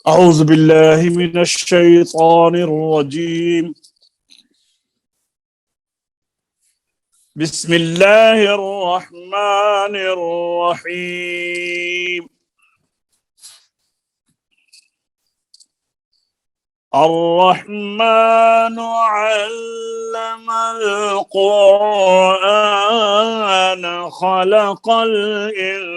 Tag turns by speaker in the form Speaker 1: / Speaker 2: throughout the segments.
Speaker 1: أعوذ بالله من الشيطان الرجيم بسم الله الرحمن الرحيم الرحمن علم القرآن خلق الإنسان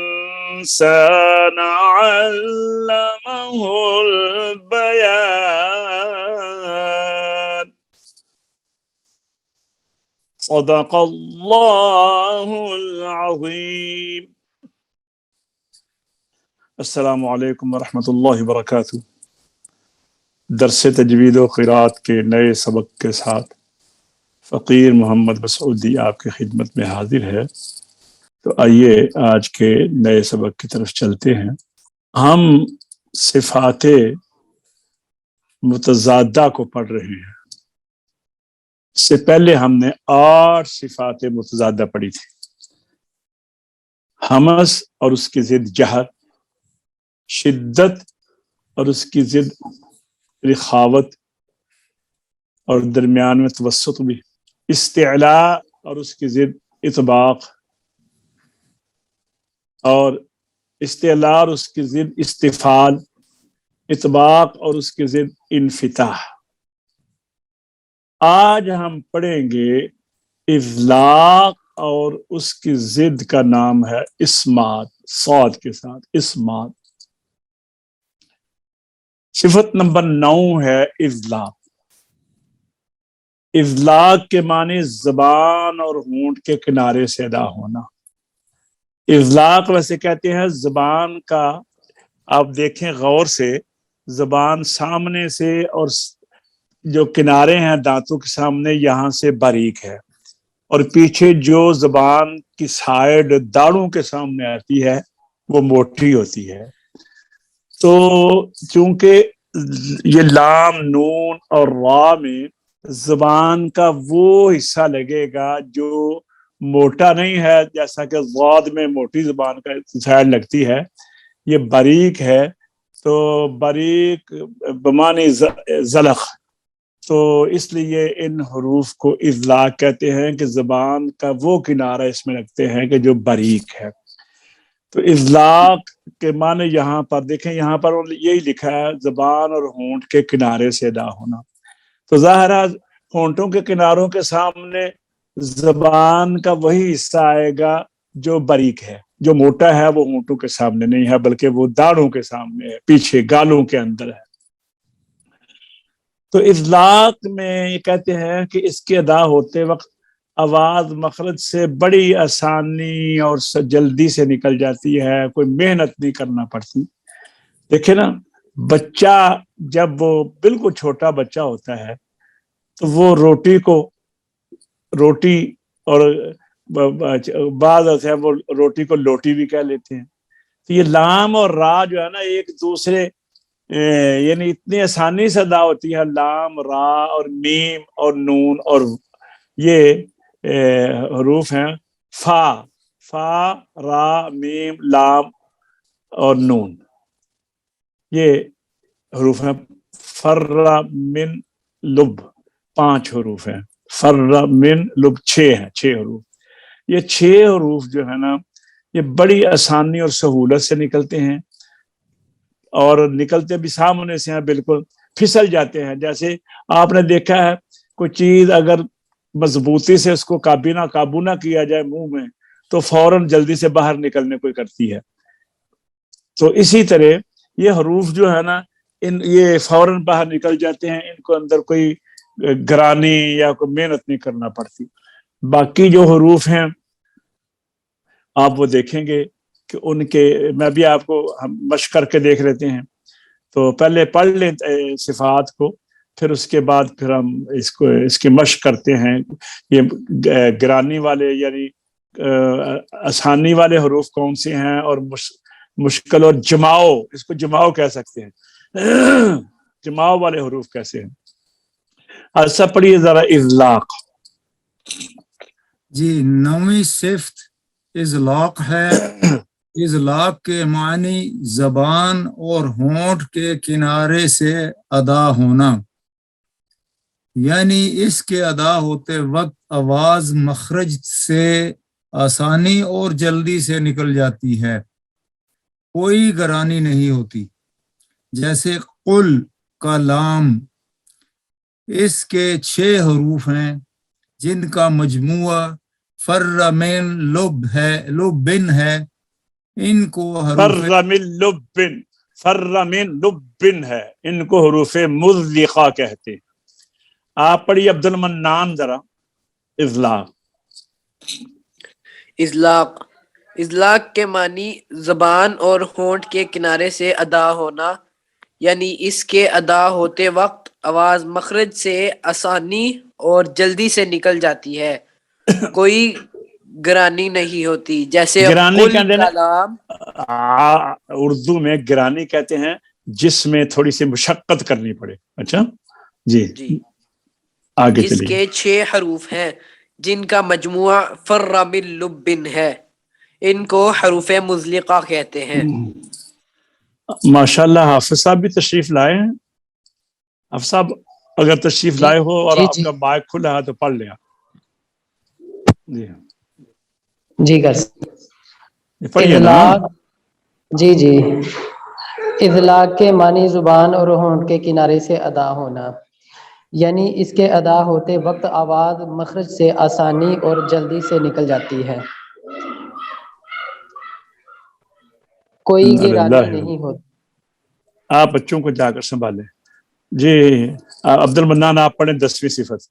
Speaker 1: علمه البيان صدق الله العظيم. السلام علیکم ورحمۃ اللہ وبرکاتہ. درس تجوید و قرات کے نئے سبق کے ساتھ فقیر محمد مسعودی آپ کی خدمت میں حاضر ہے. تو آئیے آج کے نئے سبق کی طرف چلتے ہیں. ہم صفات متضادہ کو پڑھ رہے ہیں. اس سے پہلے ہم نے 8 صفات متضادہ پڑھی تھی. حمس اور اس کی ضد جہر، شدت اور اس کی ضد رخاوت اور درمیان میں توسط بھی، استعلاء اور اس کی ضد اطباق، اور استعلاء اور اس کی ضد استفال، اطباق اور اس کی ضد انفتاح. آج ہم پڑھیں گے اطلاق اور اس کی ضد کا نام ہے اسمات، صاد کے ساتھ اسمات. صفت نمبر 9 ہے اطلاق. اطلاق کے معنی زبان اور ہونٹ کے کنارے سے ادا ہونا. اطلاق ویسے کہتے ہیں زبان کا، آپ دیکھیں غور سے، زبان سامنے سے اور جو کنارے ہیں دانتوں کے سامنے یہاں سے باریک ہے، اور پیچھے جو زبان کی سائیڈ داڑھوں کے سامنے آتی ہے وہ موٹی ہوتی ہے. تو چونکہ یہ لام، نون اور را میں زبان کا وہ حصہ لگے گا جو موٹا نہیں ہے، جیسا کہ ضاد میں موٹی زبان کا سائیڈ لگتی ہے، یہ باریک ہے. تو باریک بمعنی زلق، تو اس لیے ان حروف کو اطلاق کہتے ہیں کہ زبان کا وہ کنارہ اس میں لگتے ہیں کہ جو باریک ہے. تو اطلاق کے معنی یہاں پر دیکھیں، یہاں پر یہی لکھا ہے زبان اور ہونٹ کے کنارے سے ادا ہونا. تو ظاہر ہے ہونٹوں کے کناروں کے سامنے زبان کا وہی حصہ آئے گا جو باریک ہے. جو موٹا ہے وہ ہونٹوں کے سامنے نہیں ہے بلکہ وہ داڑھوں کے سامنے ہے، پیچھے گالوں کے اندر ہے. تو اطلاق میں یہ کہتے ہیں کہ اس کے ادا ہوتے وقت آواز مخرج سے بڑی آسانی اور جلدی سے نکل جاتی ہے، کوئی محنت نہیں کرنا پڑتی. دیکھیں نا، بچہ جب وہ بالکل چھوٹا بچہ ہوتا ہے تو وہ روٹی اور بعض ہے وہ روٹی کو لوٹی بھی کہہ لیتے ہیں. تو یہ لام اور را جو ہے نا ایک دوسرے یعنی اتنی آسانی سے ادا ہوتی ہے. لام، را اور میم اور نون، اور یہ حروف ہیں فا، را، میم، لام اور نون. یہ حروف ہیں. فر من لب 5 حروف ہیں. فر من لب 6 ہیں، 6 حروف. یہ 6 حروف جو ہے نا یہ بڑی آسانی اور سہولت سے نکلتے ہیں، اور نکلتے بھی سامنے سے ہیں، بالکل پھسل جاتے ہیں. جیسے آپ نے دیکھا ہے کوئی چیز اگر مضبوطی سے اس کو قابو نہ کیا جائے منہ میں تو فوراً جلدی سے باہر نکلنے کو کرتی ہے. تو اسی طرح یہ حروف جو ہے نا یہ فوراً باہر نکل جاتے ہیں، ان کو اندر کوئی گرانی یا کوئی محنت نہیں کرنا پڑتی. باقی جو حروف ہیں آپ وہ دیکھیں گے کہ ان کے، میں بھی آپ کو ہم مشق کر کے دیکھ لیتے ہیں. تو پہلے پڑھ لیں صفات کو، پھر اس کے بعد پھر ہم اس کی مشق کرتے ہیں. یہ گرانی والے یعنی آسانی والے حروف کون سے ہیں، اور مشکل اور جماؤ، اس کو جماؤ کہہ سکتے ہیں، جماؤ والے حروف کیسے ہیں. ایسا پڑھیے ذرا اطلاق.
Speaker 2: جی 9ویں صفت اطلاق ہے. اذلاق کے معنی زبان اور ہونٹ کے کنارے سے ادا ہونا، یعنی اس کے ادا ہوتے وقت آواز مخرج سے آسانی اور جلدی سے نکل جاتی ہے، کوئی گرانی نہیں ہوتی۔ جیسے قل کا لام، اس کے 6 حروف ہیں جن کا مجموعہ فر من لبن ہے، ان کو حروف
Speaker 1: فر من لبن ہے، ان کو حروف مذلقہ کہتے ہیں۔ آپ پڑھیے عبد المنان ذرا اذلاق۔
Speaker 3: اذلاق کے معنی زبان اور ہونٹ کے کنارے سے ادا ہونا، یعنی اس کے ادا ہوتے وقت آواز مخرج سے آسانی اور جلدی سے نکل جاتی ہے، کوئی گرانی نہیں ہوتی۔ جیسے
Speaker 1: گرانی
Speaker 3: قل
Speaker 1: کہتے ہیں
Speaker 3: کلام،
Speaker 1: اردو میں گرانی کہتے ہیں جس میں تھوڑی سی مشقت کرنی پڑے۔ اچھا جی آگے
Speaker 3: اس
Speaker 1: چلیے۔
Speaker 3: کے 6 حروف ہیں جن کا مجموعہ فر من لبن ہے، ان کو حروف مزلقہ کہتے ہیں۔
Speaker 1: ماشاءاللہ حافظ صاحب بھی تشریف لائے ہیں۔ حافظ صاحب اگر تشریف لائے ہو اور آپ کا مائک کھلا ہے تو پڑھ لیا۔
Speaker 4: جی کر
Speaker 1: پڑھیے نا۔
Speaker 4: جی اذلاق کے معنی زبان اور ہونٹ کے کنارے سے ادا ہونا، یعنی اس کے ادا ہوتے وقت آواز مخرج سے آسانی اور جلدی سے نکل جاتی ہے، کوئی گرانی نہیں ہوتی۔
Speaker 1: آپ بچوں کو جا کر سنبھالیں۔ جی عبد المنان آپ پڑھیں 10ویں صفت۔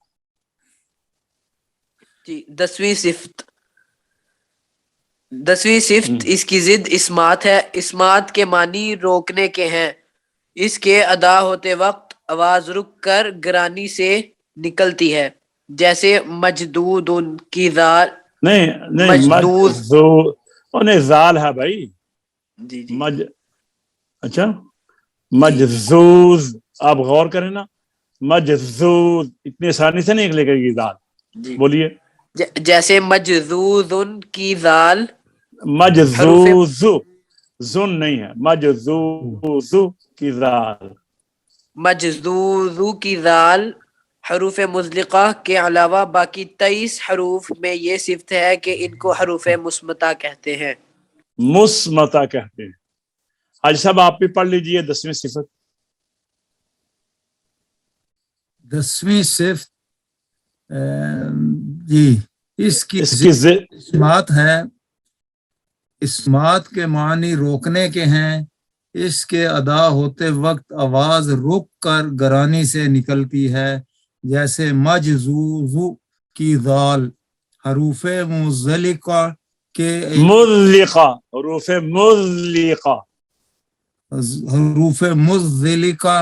Speaker 3: جی 10ویں صفت اس کی ضد اسمات ہے۔ اسمات کے معنی روکنے کے ہیں، اس کے ادا ہوتے وقت آواز رک کر گرانی سے نکلتی ہے، جیسے مجدود کی زال،
Speaker 1: نہیں زال ہے بھائی۔
Speaker 3: جی
Speaker 1: اچھا مجزوز، آپ غور کریں نا، مجزوز اتنی آسانی سے نہیں نکلے گا یہ زال۔ بولیے
Speaker 3: جیسے مجزوز کی زال،
Speaker 1: مجزوز زن نہیں ہے، مجزوز کی زال،
Speaker 3: مجزوز کی زال حروف مزلقہ کے علاوہ باقی 23 حروف میں یہ صفت ہے کہ ان کو حروف مصمتہ کہتے ہیں۔
Speaker 1: مصمتہ کہتے ہیں۔ حاجی صاحب آپ بھی پڑھ لیجئے 10ویں صفت۔
Speaker 2: 10ویں صفت جی اس کی اسمات ہے۔ اسمات کے معنی روکنے کے ہیں، اس کے ادا ہوتے وقت آواز رک کر گرانی سے نکلتی ہے، جیسے مجزوزو کی ذال، حروف مزلقہ کے
Speaker 1: حروف مزلقہ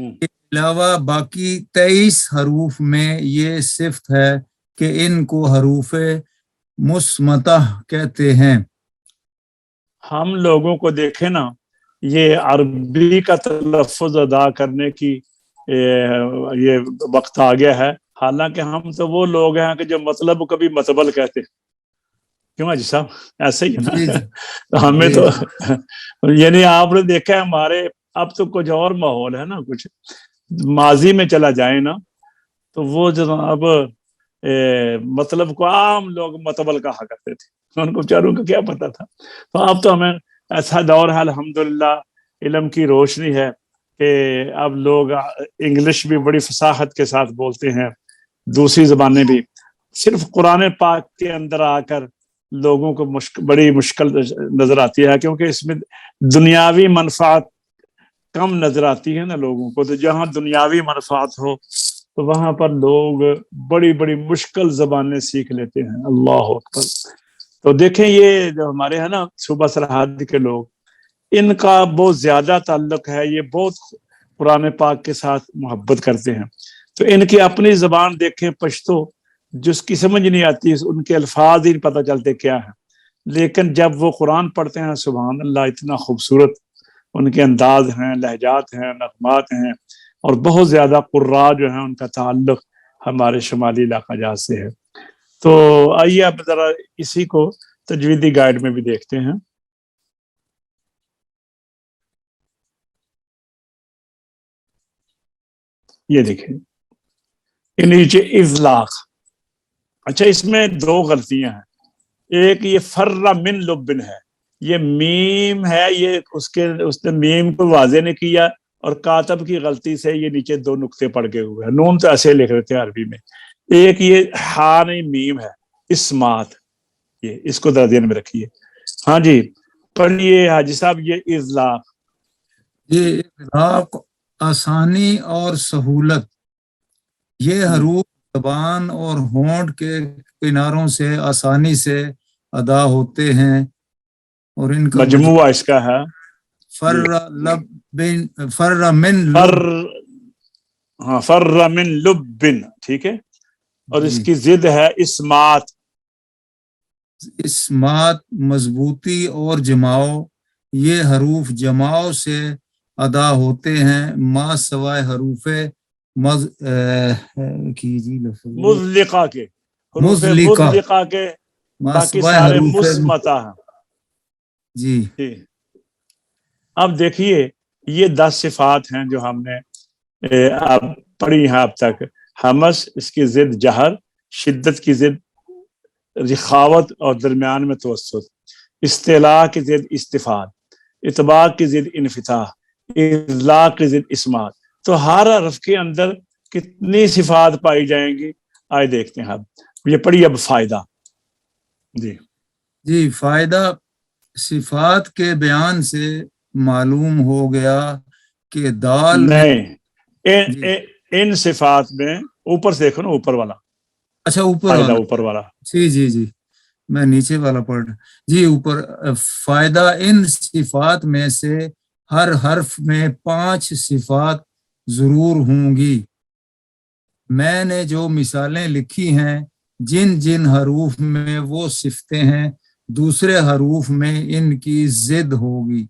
Speaker 2: کے علاوہ باقی 23 حروف میں یہ صفت ہے کہ ان کو حروف مصمتہ کہتے ہیں۔
Speaker 1: ہم لوگوں کو دیکھیں نا، یہ عربی کا تلفظ ادا کرنے کی یہ وقت آ گیا ہے، حالانکہ ہم تو وہ لوگ ہیں کہ جو مطلب کبھی مطبل کہتے ہیں۔ کیوں جی صاحب ایسے ہی ہے نا؟ ہمیں تو یعنی آپ نے دیکھا ہے ہمارے اب تو کچھ اور ماحول ہے نا، کچھ ماضی میں چلا جائے نا تو وہ جناب مطلب کو عام لوگ مطبل کہا کرتے تھے، ان کو بیچاروں کا کیا پتا تھا۔ تو اب تو ہمیں ایسا دور ہے الحمدللہ، علم کی روشنی ہے کہ اب لوگ انگلش بھی بڑی فصاحت کے ساتھ بولتے ہیں، دوسری زبانیں بھی۔ صرف قرآن پاک کے اندر آ کر لوگوں کو بڑی مشکل نظر آتی ہے، کیونکہ اس میں دنیاوی منفعت کم نظر آتی ہے نا لوگوں کو۔ تو جہاں دنیاوی منفعت ہو تو وہاں پر لوگ بڑی بڑی مشکل زبانیں سیکھ لیتے ہیں۔ اللہ اکبر۔ تو دیکھیں یہ جو ہمارے ہیں نا صوبہ سرحد کے لوگ، ان کا بہت زیادہ تعلق ہے، یہ بہت قرآن پاک کے ساتھ محبت کرتے ہیں۔ تو ان کی اپنی زبان دیکھیں پشتو، جس کی سمجھ نہیں آتی، ان کے الفاظ ہی پتہ چلتے کیا ہے، لیکن جب وہ قرآن پڑھتے ہیں سبحان اللہ اتنا خوبصورت ان کے انداز ہیں، لہجات ہیں، نغمات ہیں، اور بہت زیادہ قراء جو ہیں ان کا تعلق ہمارے شمالی علاقہ جات سے ہے۔ تو آئیے آپ ذرا اسی کو تجویدی گائیڈ میں بھی دیکھتے ہیں. یہ دیکھیں یہ نیچے اذلاق. اچھا اس میں دو غلطیاں ہیں. ایک یہ فر من لبن ہے, یہ میم ہے, یہ اس نے میم کو واضح نہیں کیا اور کاتب کی غلطی سے یہ نیچے دو نقطے پڑ گئے ہوئے ہیں. نون تو ایسے لکھ رہے تھے عربی میں. ایک یہ ہا نہیں میم ہے, اسمات, یہ اس کو ذہن میں رکھیے. ہاں جی پڑھیے حاجی صاحب یہ اذلاق.
Speaker 2: یہ اطلاق آسانی اور سہولت. یہ حروف زبان اور ہونٹ کے کناروں سے آسانی سے ادا ہوتے ہیں اور ان کا
Speaker 1: مجموعہ اس کا ہے
Speaker 2: فر من
Speaker 1: فر.
Speaker 2: لب.
Speaker 1: ہاں فر من لبن, ٹھیک ہے. اور اس
Speaker 2: جی.
Speaker 1: کی ضد ہے اسمات.
Speaker 2: اسمات مضبوطی اور جماؤ. یہ حروف جماؤ سے ادا ہوتے ہیں ما سوائے حروف
Speaker 1: مزلقہ کے, حروف
Speaker 2: مزلقہ
Speaker 1: مزلقہ کے
Speaker 2: ما
Speaker 1: باقی
Speaker 2: سوائے
Speaker 1: سارے
Speaker 2: حروف
Speaker 1: مصمتہ ہیں.
Speaker 2: جی.
Speaker 1: اب دیکھیے یہ 10 صفات ہیں جو ہم نے اب پڑھی ہیں اب تک. ہمس, اس کی ضد جہر, شدت کی ضد رخاوت اور درمیان میں توسط, استعلاء کی ضد استفاد, اطباق کی ضد انفتاح, اذلاق کی ضد اسمات. تو ہر حرف کے اندر کتنی صفات پائی جائیں گی آئے دیکھتے ہیں. اب یہ پڑھی اب فائدہ.
Speaker 2: جی فائدہ. صفات کے بیان سے معلوم ہو گیا کہ دال
Speaker 1: نہیں, ان صفات میں اوپر سے دیکھو نا, اوپر والا
Speaker 2: اچھا اوپر
Speaker 1: فائدہ,
Speaker 2: والا.
Speaker 1: اوپر والا.
Speaker 2: جی میں نیچے والا پڑھ رہا. جی اوپر. فائدہ. ان صفات میں سے ہر حرف میں 5 صفات ضرور ہوں گی. میں نے جو مثالیں لکھی ہیں جن جن حروف میں وہ صفتیں ہیں دوسرے حروف میں ان کی ضد ہوگی.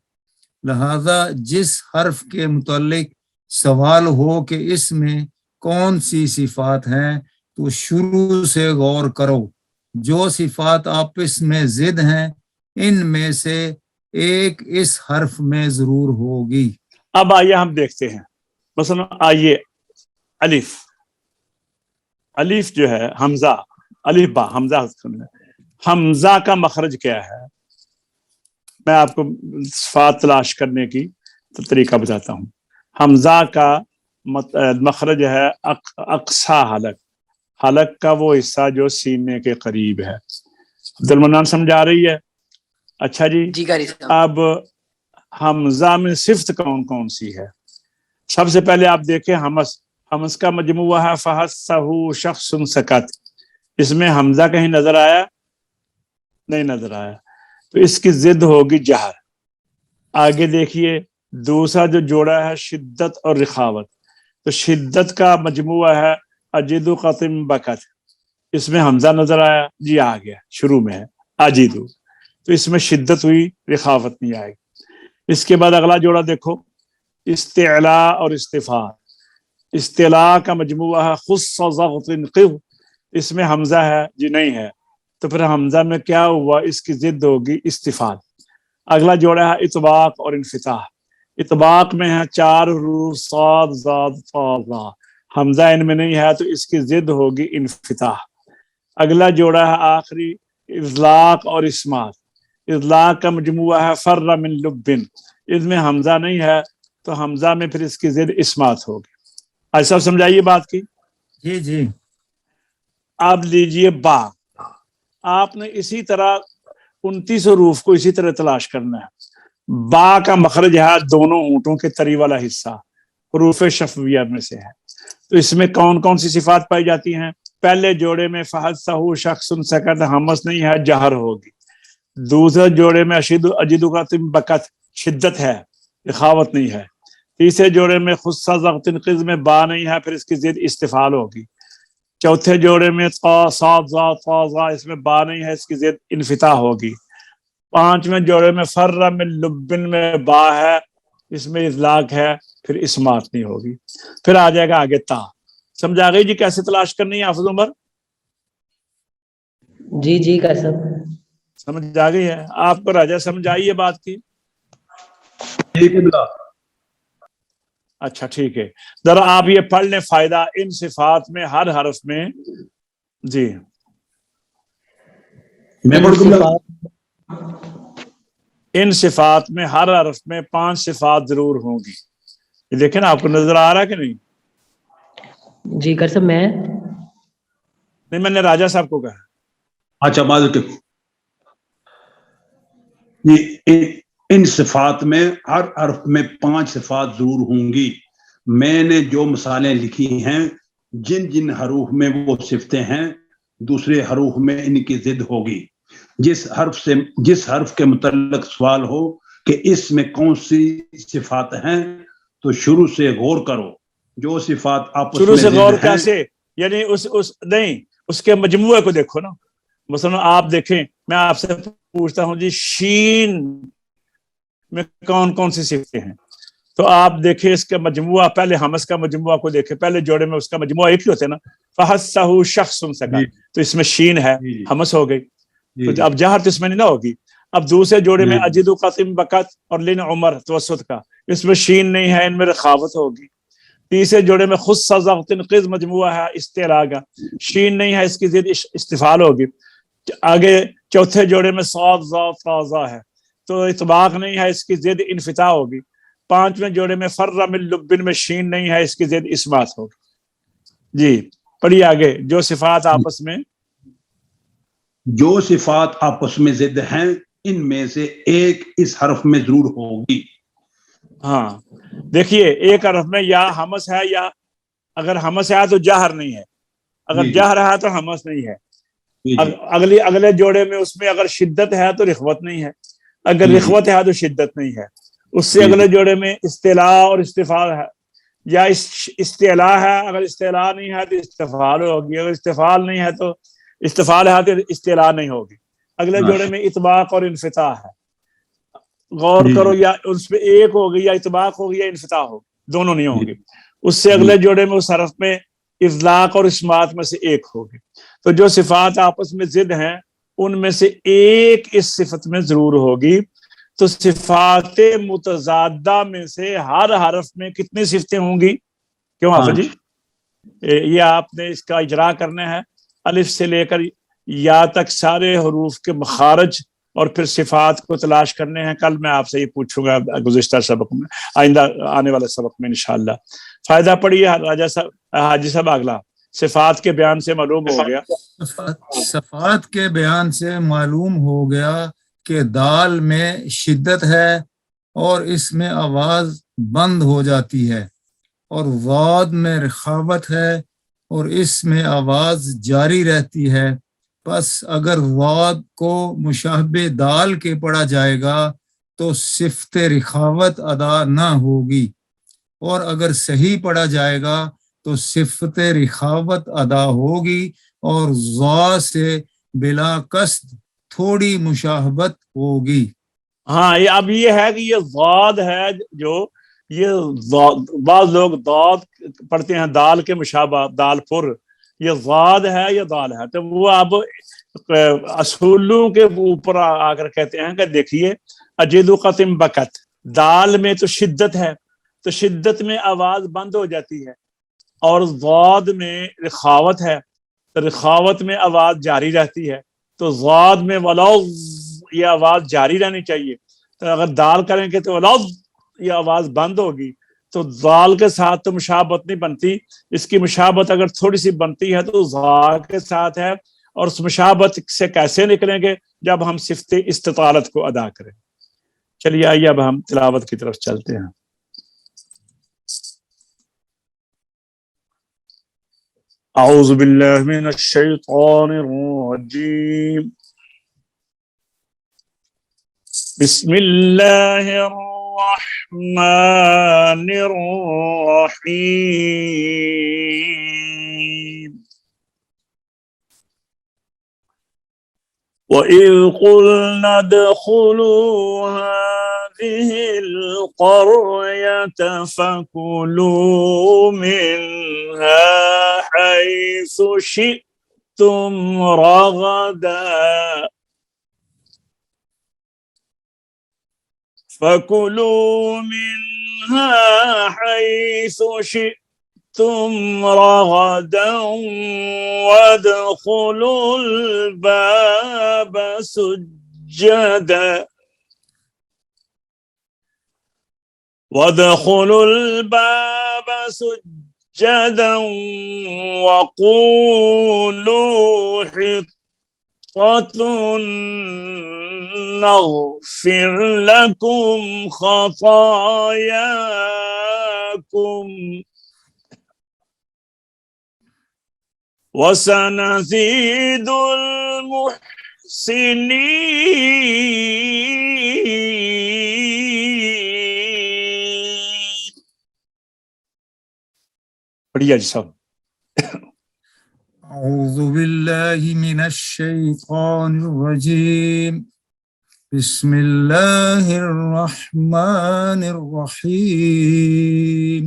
Speaker 2: لہذا جس حرف کے متعلق سوال ہو کہ اس میں کون سی صفات ہیں تو شروع سے غور کرو. جو صفات آپس میں ضد ہیں ان میں سے ایک اس حرف میں ضرور ہوگی.
Speaker 1: اب آئیے ہم دیکھتے ہیں. مثلا آئیے الف. الف جو ہے حمزہ, الف با حمزہ, حمزہ کا مخرج کیا ہے؟ میں آپ کو صفات تلاش کرنے کی طریقہ بتاتا ہوں. حمزہ کا مخرج ہے اقصا حلق, حلق کا وہ حصہ جو سینے کے قریب ہے. عبد المنان سمجھا رہی ہے؟ اچھا جی.
Speaker 3: جی قاری صاحب.
Speaker 1: اب حمزہ میں صفت کون کون سی ہے؟ سب سے پہلے آپ دیکھیں حمس. حمس کا مجموعہ ہے فحسہ شخص سکت. اس میں حمزہ کہیں نظر آیا؟ نہیں نظر آیا, تو اس کی ضد ہوگی جہر. آگے دیکھیے دوسرا جو جوڑا ہے شدت اور رخاوت. تو شدت کا مجموعہ ہے اجدو قطم بکت. اس میں حمزہ نظر آیا؟ جی آ گیا, شروع میں ہے اجدو, تو اس میں شدت ہوئی, رخاوت نہیں آئے گی. اس کے بعد اگلا جوڑا دیکھو استعلاء اور استفاد. استعلاء کا مجموعہ ہے خص ضغط قو. اس میں حمزہ ہے؟ جی نہیں ہے, تو پھر حمزہ میں کیا ہوا؟ اس کی ضد ہوگی استفاد. اگلا جوڑا ہے اطباق اور انفتاح. اطباق میں ہے 4 حروف صاد ضاد طا ظا. حمزہ ان میں نہیں ہے تو اس کی ضد ہوگی انفتاح. اگلا جوڑا ہے آخری اذلاق اور اسمات. اذلاق کا مجموعہ ہے فر من لبن. اس میں حمزہ نہیں ہے تو حمزہ میں پھر اس کی ضد اسمات ہوگی. ایسا سمجھائیے بات کی.
Speaker 2: جی
Speaker 1: آپ لیجئے با. آپ نے اسی طرح 29 حروف کو اسی طرح تلاش کرنا ہے. با کا مخرج ہے دونوں ہونٹوں کے تری والا حصہ, حروف شفویہ میں سے ہے. تو اس میں کون کون سی صفات پائی جاتی ہیں؟ پہلے جوڑے میں فحسہ شخص سکت, حمس نہیں ہے, جہر ہوگی. دوسرے جوڑے میں اجدو قطم بکت, شدت ہے, رخاوت نہیں ہے. تیسرے جوڑے میں خصہ ضغط قز میں با نہیں ہے, پھر اس کی ضد استفعال ہوگی. چوتھے جوڑے میں طا صاد ظا طا ظا, اس میں با نہیں ہے, اس کی ضد انفتاح ہوگی. پانچویں جوڑے میں فر من لبن میں با ہے, اس میں اذلاق ہے, پھر اسمات نہیں ہوگی. پھر آ جائے گا آگے تا. سمجھا گئی جی کیسے تلاش کرنی ہے حافظ عمر؟
Speaker 4: جی جی کر سب
Speaker 1: سمجھ آ گئی ہے آپ کو راجا؟ سمجھ آئی ہے بات کی؟ اچھا ٹھیک ہے، ذرا آپ یہ پڑھ لیں فائدہ ان صفات میں ہر حرف میں. جی
Speaker 5: میں پڑھ دوں گا.
Speaker 1: ان صفات میں ہر حرف میں 5 صفات ضرور ہوں گی. یہ دیکھیں نا، آپ کو نظر آ رہا ہے کہ نہیں؟
Speaker 4: جی کر سب میں
Speaker 1: نہیں، میں نے راجا صاحب کو کہا.
Speaker 5: اچھا معذرت. ان صفات میں ہر حرف میں 5 صفات ضرور ہوں گی. میں نے جو مثالیں لکھی ہیں، جن جن حروف میں وہ صفتیں ہیں، دوسرے حروف میں ان کی ضد ہوگی. جس حرف کے متعلق سوال ہو کہ اس میں کون سی صفات ہیں، تو شروع سے غور کرو. جو صفات آپس
Speaker 1: شروع
Speaker 5: میں
Speaker 1: سے
Speaker 5: ضد
Speaker 1: غور
Speaker 5: ہیں،
Speaker 1: کیسے؟ یعنی نہیں، اس کے مجموعے کو دیکھو نا. مثلا آپ دیکھیں، میں آپ سے پوچھتا ہوں جی شین میں کون کون سی صفتیں ہیں، تو آپ دیکھیں اس کا مجموعہ. پہلے حمس کا مجموعہ کو دیکھیں، پہلے جوڑے میں اس کا مجموعہ ایک ہی ہوتا ہے نا. فحسہ شخص سکا، تو اس میں شین ہے، حمس ہو گئی. تو اب جہر تو اس میں نہیں نہ ہوگی. اب دوسرے جوڑے میں اجد قسم بکت اور لن عمر توسط کا، اس میں شین نہیں ہے، ان میں رخاوت ہوگی. تیسرے جوڑے میں خود سزاقت قز مجموعہ ہے استعلاء کا، شین نہیں ہے، اس کی ضد استفعال ہوگی. آگے چوتھے جوڑے میں صاد ضاد تازہ ہے، تو اطباق نہیں ہے، اس کی ضد انفتاح ہوگی. پانچویں جوڑے میں فر من لبن میں شین نہیں ہے، اس کی ضد اسبات ہوگی. جی پڑھیے آگے. جو صفات آپس میں
Speaker 5: ضد ہیں، ان میں سے ایک اس حرف میں ضرور ہوگی.
Speaker 1: ہاں دیکھیے، ایک حرف میں یا حمس ہے، یا اگر حمس ہے تو جہر نہیں ہے، اگر جہر ہے تو حمس نہیں ہے. اگلے جوڑے میں اس میں اگر شدت ہے تو رخوت نہیں ہے، اگر رخوت ہے تو شدت نہیں ہے. اس سے اگلے جوڑے میں استعلاء اور استفعال ہے، یا استعلاء ہے، اگر استعلاء نہیں ہے تو استفعال ہوگی، اگر استفعال نہیں ہے تو استفعال ہے تو استعلاء نہیں ہوگی. اگلے جوڑے میں اطباق اور انفتاح ہے. غور کرو، یا اس میں ایک ہوگی، یا اطباق ہوگی، یا انفتاح ہوگی، دونوں نہیں ہوں گے. اس سے اگلے جوڑے میں اس حرف میں اطلاق اور اسمات میں سے ایک ہوگی. تو جو صفات آپس میں ضد ہیں، ان میں سے ایک اس صفت میں ضرور ہوگی. تو صفات متضادہ میں سے ہر حرف میں کتنی صفتیں ہوں گی؟ کیوں حافظ جی؟ یہ آپ نے اس کا اجرا کرنا ہے، الف سے لے کر یا تک سارے حروف کے مخارج، اور پھر صفات کو تلاش کرنے ہیں. کل میں آپ سے یہ پوچھوں گا گزشتہ سبق میں، آئندہ آنے والے سبق میں انشاءاللہ. فائدہ پڑھیے راجا صاحب، حاجی صاحب. اگلا صفات کے بیان سے معلوم ہو گیا،
Speaker 2: صفات کے بیان سے معلوم ہو گیا کہ دال میں شدت ہے اور اس میں آواز بند ہو جاتی ہے، اور ضاد میں رخاوت ہے اور اس میں آواز جاری رہتی ہے. پس اگر ضاد کو مشابہ دال کے پڑھا جائے گا تو صفت رخاوت ادا نہ ہوگی، اور اگر صحیح پڑھا جائے گا تو صفت رخاوت ادا ہوگی، اور ضا سے بلا قصد تھوڑی مشابہت ہوگی.
Speaker 1: ہاں اب یہ ہے کہ یہ ضاد ہے، جو یہ بعض لوگ ضاد پڑھتے ہیں دال کے مشابہ، دال پر. یہ ضاد ہے یا دال ہے، تو وہ اب اصولوں کے اوپر آ کر کہتے ہیں کہ دیکھیے اجد قسم بکت، دال میں تو شدت ہے، تو شدت میں آواز بند ہو جاتی ہے، اور ضاد میں رخاوت ہے، تو رخاوت میں آواز جاری رہتی ہے. تو ضاد میں ولوظ یہ آواز جاری رہنی چاہیے. تو اگر دال کریں گے تو ولوظ یہ آواز بند ہوگی. تو دال کے ساتھ تو مشابہت نہیں بنتی، اس کی مشابہت اگر تھوڑی سی بنتی ہے تو ضا کے ساتھ ہے. اور اس مشابہت سے کیسے نکلیں گے؟ جب ہم صفت استطالت کو ادا کریں. چلیے آئیے اب ہم تلاوت کی طرف چلتے ہیں. اعوذ باللہ من الشیطان الرجیم، بسم اللہ الرحمن الرحیم. وَإِذْ قُلْنَا ادْخُلُوا هَٰذِهِ الْقَرْيَةَ فَكُلُوا مِنْهَا حَيْثُ شِئْتُمْ شئتم رغدا فكلوا منها حيث شئتم رغدا وادخلوا الباب سجدا وقولوا حطة نغفر لكم خطاياكم وسنزيد المحسنين. بڑھیا جی صاحب.
Speaker 2: أعوذ بالله من الشيطان الرجيم. بسم الله الرحمن الرحيم.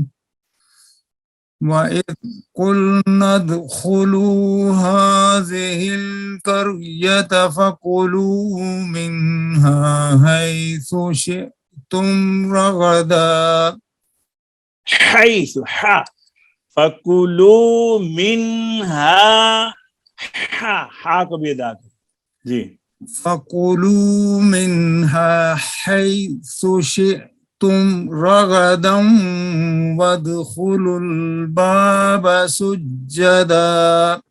Speaker 2: وَإِذْ قُلْنَا ادْخُلُوا هَٰذِهِ الْقَرْيَةَ فَكُلُوا مِنْهَا حَيْثُ شِئْتُمْ رَغَدًا.
Speaker 1: حيث فَكُلُوا مِنْهَا کو بھی ادا کریں جی.
Speaker 2: فَكُلُوا مِنْهَا حَيْثُ شِئْتُمْ رَغَدًا وَادْخُلُوا الْبَابَ سُجَّدًا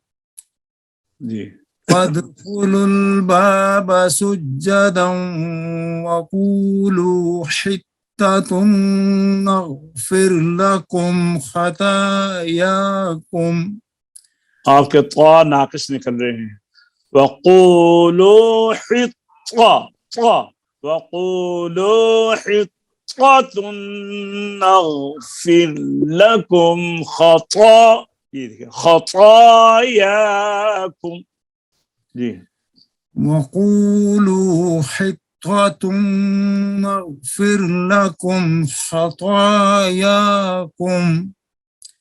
Speaker 1: جی.
Speaker 2: وَادْخُلُوا الْبَابَ سُجَّدًا وَقُولُوا حِطَّةٌ نَغْفِرْ لَكُمْ خَطَايَاكُمْ.
Speaker 1: آپ کے طا ناقص نکل رہے ہیں. وقولوا حطة نغفر لكم خطاياكم جی.
Speaker 2: وقولوا حطة نغفر لكم خطاياكم.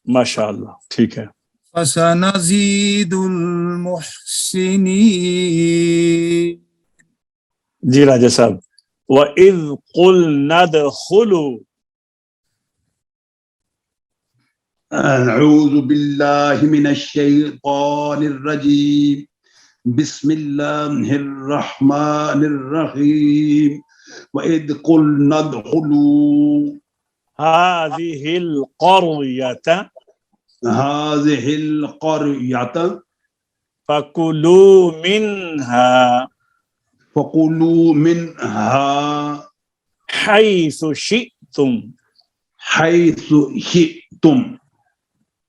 Speaker 1: ماشاء اللہ ٹھیک ہے.
Speaker 2: فسنزيد المحسنين.
Speaker 1: جی راجہ صاحب. وَإِذْ قُلْنَا ادْخُلُوا.
Speaker 5: أعوذ بالله من الشيطان الرجيم. بسم الله الرحمن الرحيم. وَإِذْ قُلْنَا ادْخُلُوا
Speaker 1: هذه القرية فكلوا منها حيث شئتم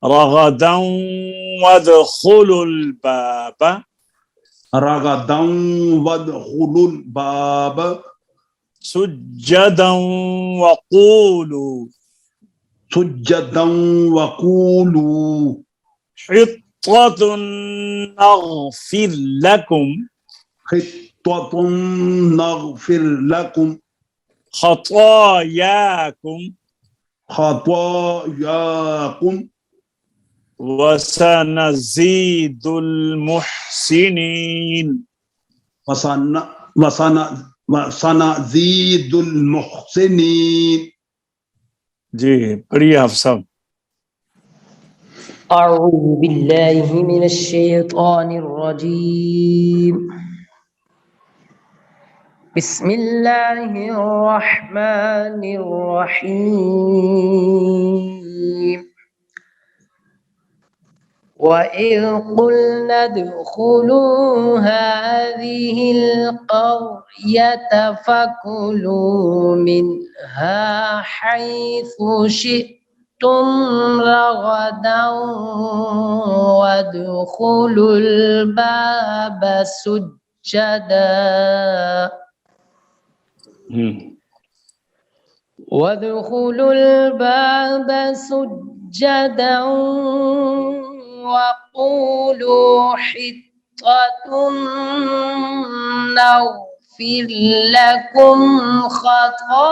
Speaker 1: رغدا وادخلوا الباب سجدا وقولوا حطة نغفر لكم خطاياكم وسنزيد المحسنين.
Speaker 5: وسنزيد المحسنين.
Speaker 1: جی پڑھیے آپ صاحب.
Speaker 4: أعوذ بالله من الشيطان الرجيم. بسم الله الرحمن الرحيم. وَإِذْ قُلْنَا ادْخُلُوا هَٰذِهِ الْقَرْيَةَ فَكُلُوا مِنْهَا حَيْثُ شِئْتُمْ رَغَدًا وَادْخُلُوا الْبَابَ سُجَّدًا وقولوا حطة نغفر لكم خطاياكم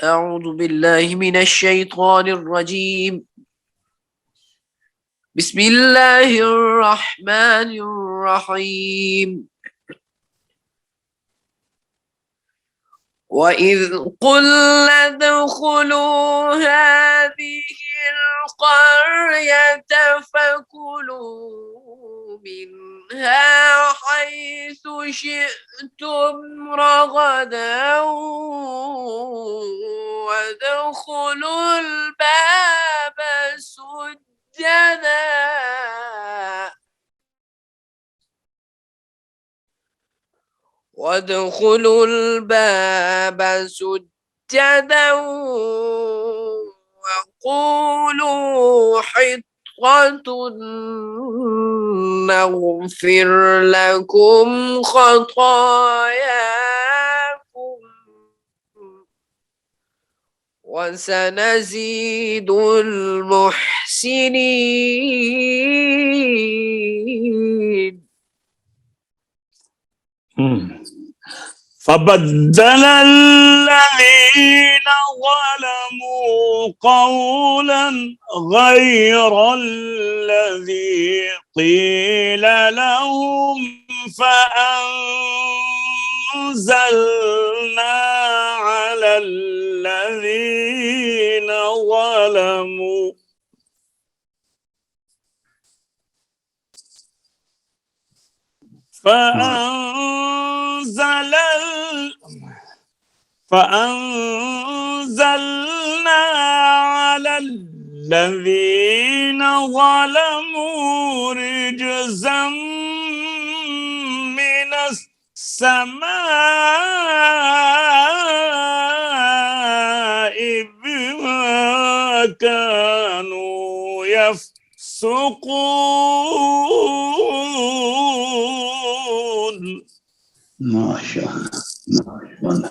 Speaker 3: أعوذ بالله من الشيطان الرجيم بسم الله الرحمن الرحيم وإذ قلنا ادخلوا هذه القرية فكلوا منها حيث شئتم رغدا وادخلوا الباب سجدا وقولوا حطة نغفر لكم خطاياكم وسنزيد المحسنين
Speaker 1: فبدل الذين ظلموا قولا غير الذي قيل لهم فأنزلنا على الذين ظلموا فأنزلنا على الذين ظلموا رجزا من السماء بما كانوا يفسقون.
Speaker 5: ما شاء الله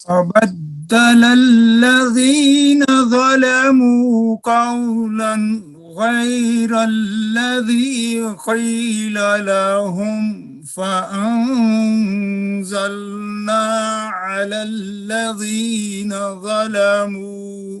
Speaker 2: فبدل الذين ظلموا قولا غير الذي قيل لهم فأنزلنا على الذين ظلموا।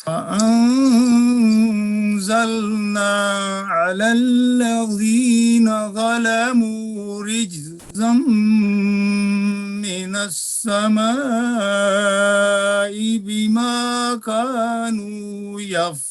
Speaker 2: فأنزلنا على الذين ظلموا رجزا من السماء بما كانوا يفسقون।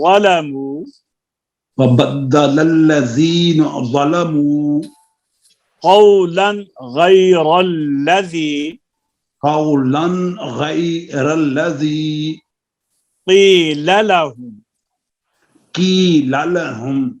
Speaker 1: ظلموا
Speaker 5: وبدل الذين ظلموا
Speaker 1: قولا غير الذي
Speaker 5: قولا غير الذي
Speaker 1: قيل لهم।
Speaker 5: قيل لهم।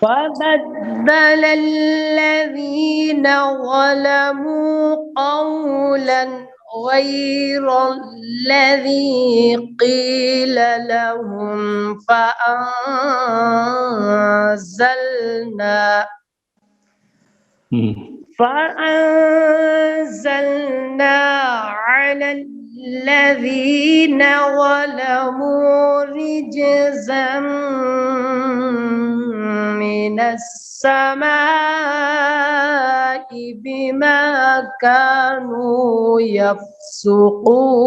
Speaker 6: فبدل الذين ظلموا قولا غير الذي قيل لهم فأنزلنا على الذين ظلموا رجزا من السماء بما كانوا يفسقون.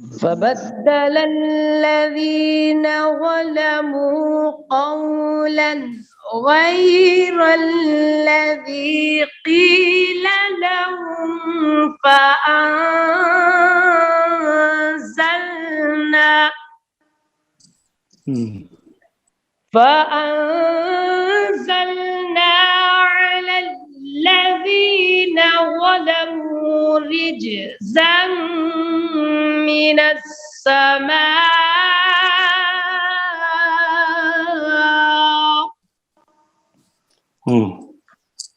Speaker 6: فبدل الذين ظلموا قولا غير الذي قيل لهم فأنزلنا على الذين ظلموا رجزا من السماء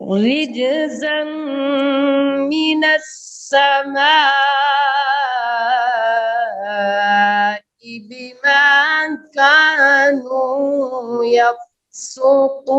Speaker 6: رجزا من السماء بما كانوا يفسقون.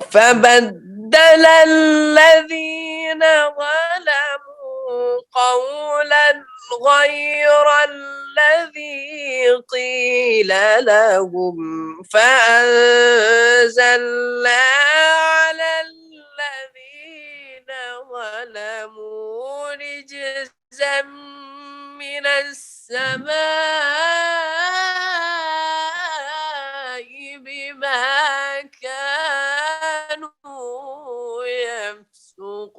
Speaker 3: فبدل الذين ظلموا قولا غير الذي قيل لهم فأنزلنا على الذين ظلموا رجزا من السماء بما كانوا يفسقون.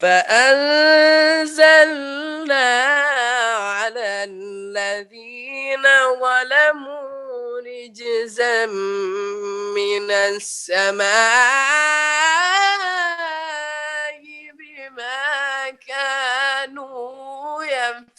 Speaker 3: فأنزلنا على الذين ظلموا رجزا من السماء بما كانوا يفسقون.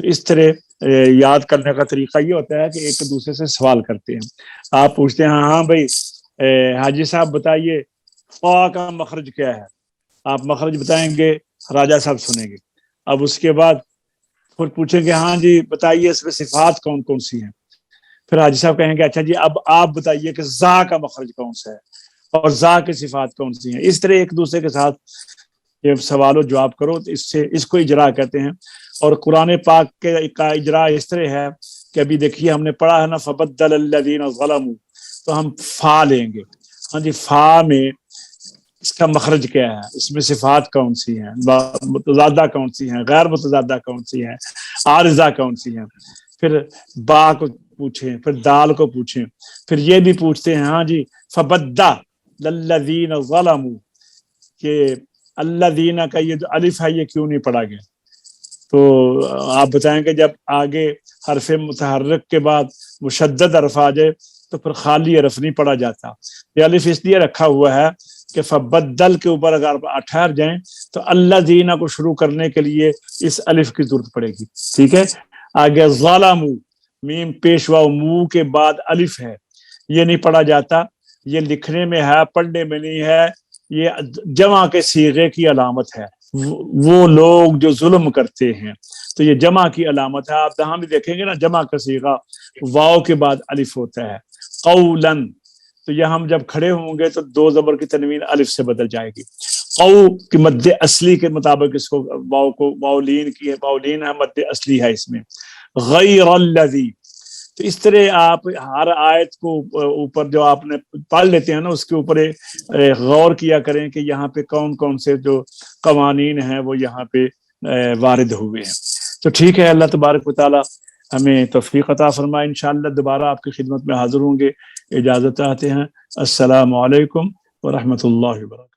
Speaker 1: تو اس طرح یاد کرنے کا طریقہ یہ ہوتا ہے کہ ایک دوسرے سے سوال کرتے ہیں. آپ پوچھتے ہیں ہاں بھائی حاجی صاحب بتائیے فا کا مخرج کیا ہے, آپ مخرج بتائیں گے, راجہ صاحب سنیں گے. اب اس کے بعد پھر پوچھیں گے ہاں جی بتائیے اس میں صفات کون کون سی ہیں, پھر حاجی صاحب کہیں گے اچھا جی اب آپ بتائیے کہ زا کا مخرج کون سا ہے اور زا کی صفات کون سی ہیں. اس طرح ایک دوسرے کے ساتھ یہ سوال و جواب کرو, تو اس کو اجرا کہتے ہیں. اور قرآن پاک کا اجرا اس طرح ہے کہ ابھی دیکھیے ہم نے پڑھا ہے نا فبدل الذین ظلموا, تو ہم فا لیں گے. ہاں جی فا میں اس کا مخرج کیا ہے, اس میں صفات کون سی ہیں, متضادہ کون سی ہیں, غیر متضادہ کون سی ہیں, عارضہ کون سی ہیں. پھر با کو پوچھیں, پھر دال کو پوچھیں, پھر یہ بھی پوچھتے ہیں ہاں جی فبدل الذین ظلموا کہ الذین کا یہ جو الف ہے یہ کیوں نہیں پڑھا گیا. تو آپ بتائیں کہ جب آگے حرف متحرک کے بعد مشدد حرف آ جائے تو پھر خالی حرف نہیں پڑھا جاتا. یہ الف اس لیے رکھا ہوا ہے کہ فبدل کے اوپر اگر آپ ٹھہر جائیں تو الذین کو شروع کرنے کے لیے اس الف کی ضرورت پڑے گی. ٹھیک ہے. آگے ظلموا میم پیشوا منہ کے بعد الف ہے, یہ نہیں پڑھا جاتا. یہ لکھنے میں ہے, پڑھنے میں نہیں ہے. یہ جمع کے صیغے کی علامت ہے, وہ لوگ جو ظلم کرتے ہیں تو یہ جمع کی علامت ہے. آپ یہاں بھی دیکھیں گے نا جمع کا صیغہ واو کے بعد الف ہوتا ہے. قولن, تو یہ ہم جب کھڑے ہوں گے تو دو زبر کی تنوین الف سے بدل جائے گی. قو کی مد اصلی کے مطابق اس کو واولین کی ہے, واولین ہے مد اصلی ہے اس میں. غیر الذی, تو اس طرح آپ ہر آیت کو اوپر جو آپ نے پڑھ لیتے ہیں نا اس کے اوپر غور کیا کریں کہ یہاں پہ کون کون سے جو قوانین ہیں وہ یہاں پہ وارد ہوئے ہیں. تو ٹھیک ہے, اللہ تبارک و تعالی ہمیں توفیق عطا فرمائے. انشاءاللہ دوبارہ آپ کی خدمت میں حاضر ہوں گے. اجازت چاہتے ہیں. السلام علیکم ورحمۃ اللہ وبرکاتہ.